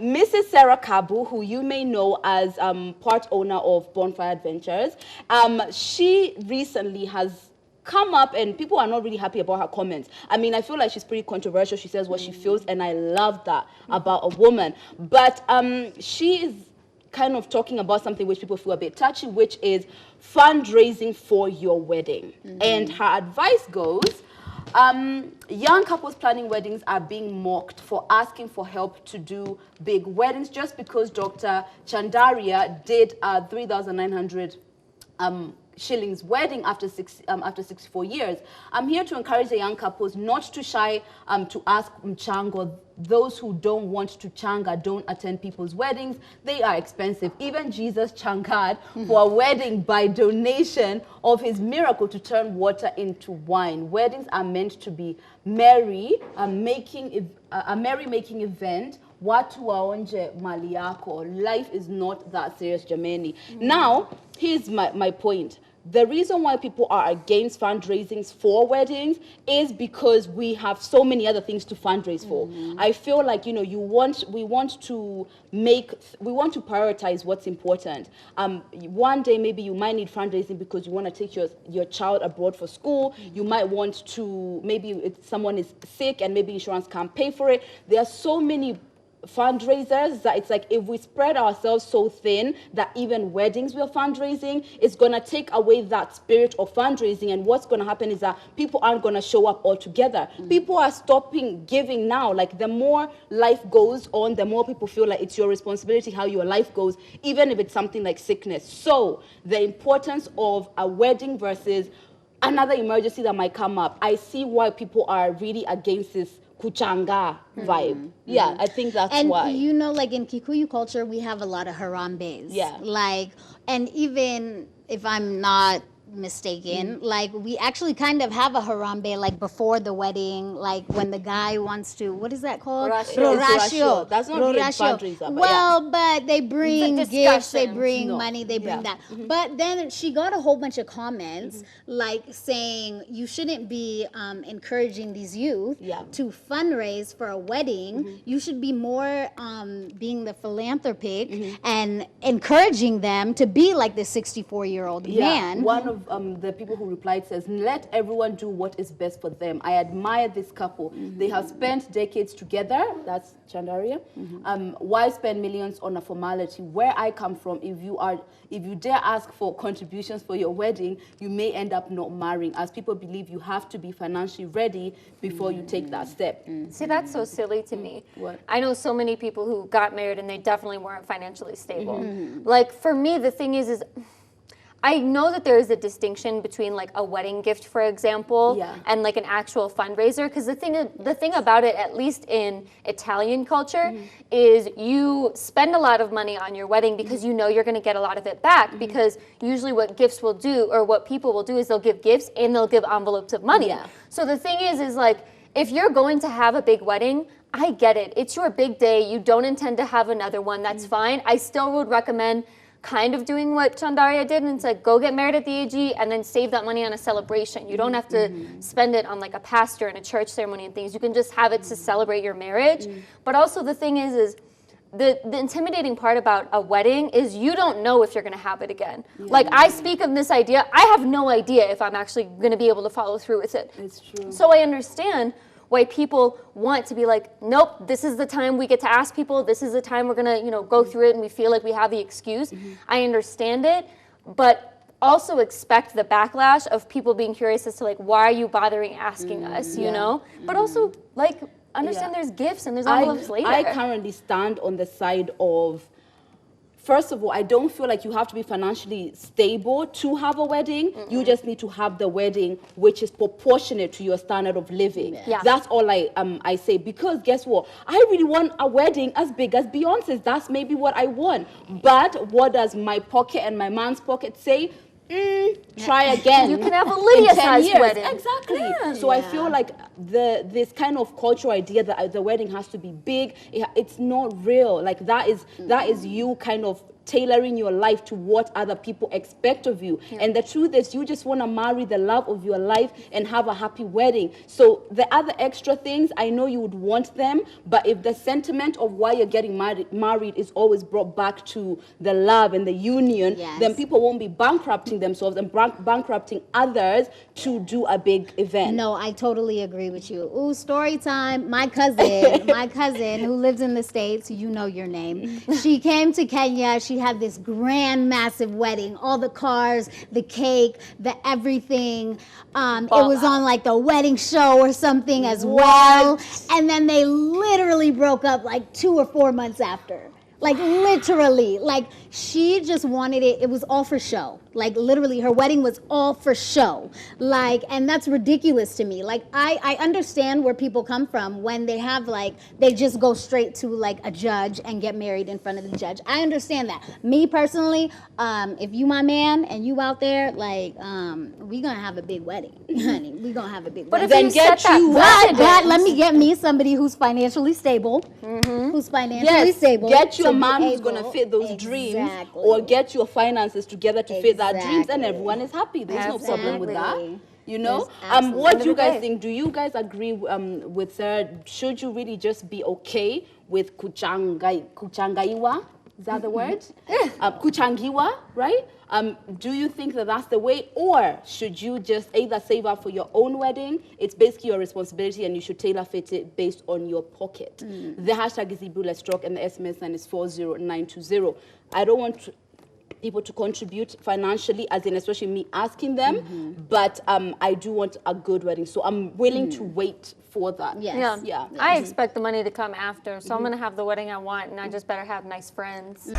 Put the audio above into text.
Mrs. Sarah Kabu, who you may know as part owner of Bonfire Adventures, she recently has come up, and people are not really happy about her comments. I mean, I feel like she's pretty controversial. She says what she feels, and I love that about a woman. But she is kind of talking about something which people feel a bit touchy, which is fundraising for your wedding. And her advice goes, young couples planning weddings are being mocked for asking for help to do big weddings just because Dr. Chandaria did a 3,900 shillings wedding after 64 years. I'm here to encourage the young couples not to shy to ask mchango. Those who don't want to changa don't attend people's weddings. They are expensive. Even Jesus changad for a wedding by donation of his miracle to turn water into wine. Weddings are meant to be merry, a merry-making event. Watu waonje mali yako. Life is not that serious, Jameni. Now, here's my point. The reason why people are against fundraising for weddings is because we have so many other things to fundraise for. I feel like, you know, we want to prioritize what's important. One day maybe you might need fundraising because you want to take your child abroad for school. You might want to, maybe if someone is sick and maybe insurance can't pay for it. There are so many fundraisers that it's like if we spread ourselves so thin that even weddings we're fundraising, it's going to take away that spirit of fundraising, and what's going to happen is that people aren't going to show up altogether. People are stopping giving now. Like the more life goes on, the more people feel like it's your responsibility how your life goes, even if it's something like sickness. So the importance of a wedding versus another emergency that might come up, I see why people are really against this kuchanga vibe. Yeah, I think that's why. And you know, like in Kikuyu culture, we have a lot of harambes. Yeah. Like, and even if I'm not mistaken, like we actually kind of have a harambe like before the wedding, like when the guy wants to, what is that called? Rorashio. That's not really a fundraiser. Well, but they bring gifts, they bring money, they bring that. But then she got a whole bunch of comments like saying you shouldn't be encouraging these youth to fundraise for a wedding. You should be more being the philanthropic and encouraging them to be like the 64-year-old man. One of the people who replied says, let everyone do what is best for them. I admire this couple. They have spent decades together. That's Chandaria. Why spend millions on a formality? Where I come from, if you dare ask for contributions for your wedding, you may end up not marrying, as people believe you have to be financially ready before you take that step. See, that's so silly to me. What? I know so many people who got married and they definitely weren't financially stable. Like for me, the thing is I know that there is a distinction between like a wedding gift, for example, and like an actual fundraiser. Because the thing about it, at least in Italian culture, is you spend a lot of money on your wedding because you know you're going to get a lot of it back. Because usually what gifts will do, or what people will do, is they'll give gifts and they'll give envelopes of money. So the thing is like, if you're going to have a big wedding, I get it. It's your big day. You don't intend to have another one. That's fine. I still would recommend kind of doing what Chandaria did, and it's like go get married at the AG and then save that money on a celebration. You don't have to spend it on like a pastor and a church ceremony and things. You can just have it to celebrate your marriage. But also the thing is the intimidating part about a wedding is you don't know if you're going to have it again. Like I speak of this idea, I have no idea if I'm actually going to be able to follow through with it. It's true. So I understand why people want to be like, nope, this is the time we get to ask people, this is the time we're gonna, go through it and we feel like we have the excuse. I understand it, but also expect the backlash of people being curious as to like, why are you bothering asking us, you know? But also like, understand there's gifts and there's envelopes later. I currently stand on the side of, first of all, I don't feel like you have to be financially stable to have a wedding. You just need to have the wedding which is proportionate to your standard of living. That's all I say, because guess what? I really want a wedding as big as Beyonce's. That's maybe what I want. But what does my pocket and my man's pocket say? Try again. You can have a Lydia-sized wedding. Exactly. So I feel like this kind of cultural idea that the wedding has to be big, it's not real. Like that is you kind of tailoring your life to what other people expect of you. And the truth is, you just want to marry the love of your life and have a happy wedding. So the other extra things, I know you would want them, but if the sentiment of why you're getting married is always brought back to the love and the union, then people won't be bankrupting themselves and bankrupting others to do a big event. No, I totally agree with you. Ooh, story time. My cousin who lives in the States, you know your name. She came to Kenya. She had this grand, massive wedding. All the cars, the cake, the everything. It was on like the wedding show or something as well. And then they literally broke up like 2 or 4 months after. Like literally, like she just wanted it. It was all for show. Like literally her wedding was all for show. Like, and that's ridiculous to me. Like I understand where people come from when they have like, they just go straight to like a judge and get married in front of the judge. I understand that. Me personally, if you my man and you out there, like, we gonna have a big wedding, honey. We gonna have a big wedding. Then get you but let me get me somebody who's financially stable. Who's financially stable. Get you a man who's gonna fit those dreams, or get your finances together to fit that dreams, and everyone is happy. There's no problem with that. You know, what do you guys think? Do you guys agree with Sarah? Should you really just be okay with kuchangaiwa? Is that the word? Kuchangiwa, right? Do you think that that's the way, or should you just either save up for your own wedding? It's basically your responsibility, and you should tailor fit it based on your pocket. The hashtag is Ebru Let's Talk, and the SMS line is 40920. I don't want people to contribute financially, as in especially me asking them, but I do want a good wedding, so I'm willing to wait for that. I expect the money to come after, so I'm gonna have the wedding I want, and I just better have nice friends.